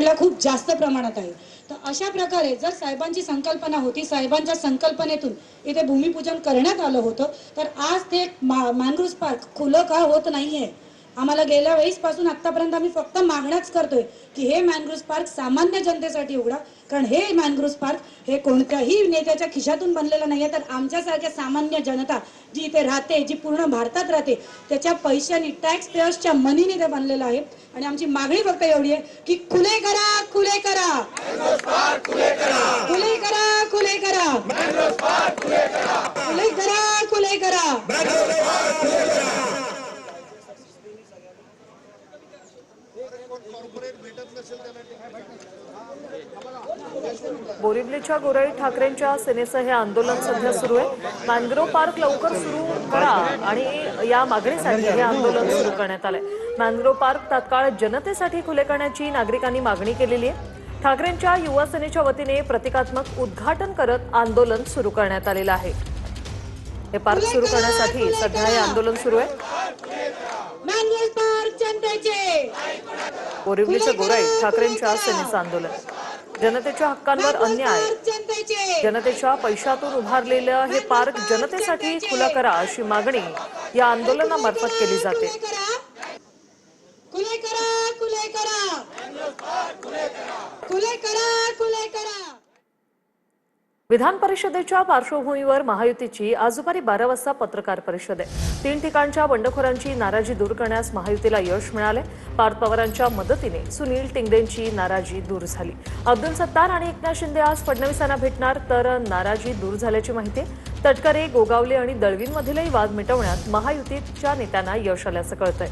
ला खूप जास्त प्रमाणात आहे। तर अशा प्रकारे जर साहेबांची संकल्पना होती, साहेबांच्या संकल्पनेतून इथे भूमिपूजन करण्यात आलं होतं, तर आज ते मॅनग्रोव्ह पार्क खुलं का होत नाहीये। आम्हाला गेल्या वेळेसपासून आतापर्यंत आम्ही फक्त मागण्याच करतोय की हे मॅनग्रोव्ह पार्क सामान्य जनतेसाठी उघडा, कारण हे मॅनग्रोव्ह पार्क हे कोणत्याही नेत्याच्या खिशातून बनलेलं नाहीये, तर आमच्यासारख्या सामान्य जनता जी इथे राहते, जी पूर्ण भारतात राहते, त्याच्या पैशांनी, टॅक्स पेयर्सच्या मनीने ते बनलेलं आहे। आणि आमची मागणी फक्त एवढी आहे की खुले करा, खुले करा, खुले करा, खुले करा, खुले करा, खुले करा, खुले करा। बोरिवलीच्या गोराई ठाकरेंच्या सेनेचं हे आंदोलन सध्या सुरू आहे। मॅनग्रोव्ह पार्क लवकर सुरू करा आणि या मागणीसाठी हे आंदोलन सुरू करण्यात आलंय। मॅनग्रोव्ह पार्क तात्काळ जनतेसाठी खुले करण्याची नागरिकांनी मागणी केलेली आहे। ठाकरेंच्या युवा सेनेच्या वतीने प्रतिकात्मक उद्घाटन करत आंदोलन सुरू करण्यात आलेलं आहे। हे पार्क सुरू करण्यासाठी सध्या हे आंदोलन सुरू आहे। बोरिवलीच्या गोराई ठाकरेंच्या सेनेचं आंदोलन, जनतेच्या हक्कांवर अन्याय, जनतेच्या पैशातून उभारलेलं हे पार्क जनतेसाठी खुलं करा अशी मागणी या आंदोलनामार्फत केली जाते। खुले करा, खुले करा, खुले करा, खुले करा। विधान परिषदेच्या पार्श्वभूमीवर महायुतीची आज दुपारी 12 वाजता पत्रकार परिषद आहे। 3 ठिकाणच्या बंडखोरांची नाराजी दूर करण्यास महायुतीला यश मिळाले। पार्थ पवारांच्या मदतीने सुनील टिंगडेंची नाराजी दूर झाली। अब्दुल सत्तार आणि एकनाथ शिंदे आज फडणवीसांना भेटणार, तर नाराजी दूर झाल्याची माहिती आहे। तटकरे, गोगावले आणि दळवींमधीलही वाद मिटवण्यात महायुतीच्या नेत्यांना यश आल्याचं कळतंय।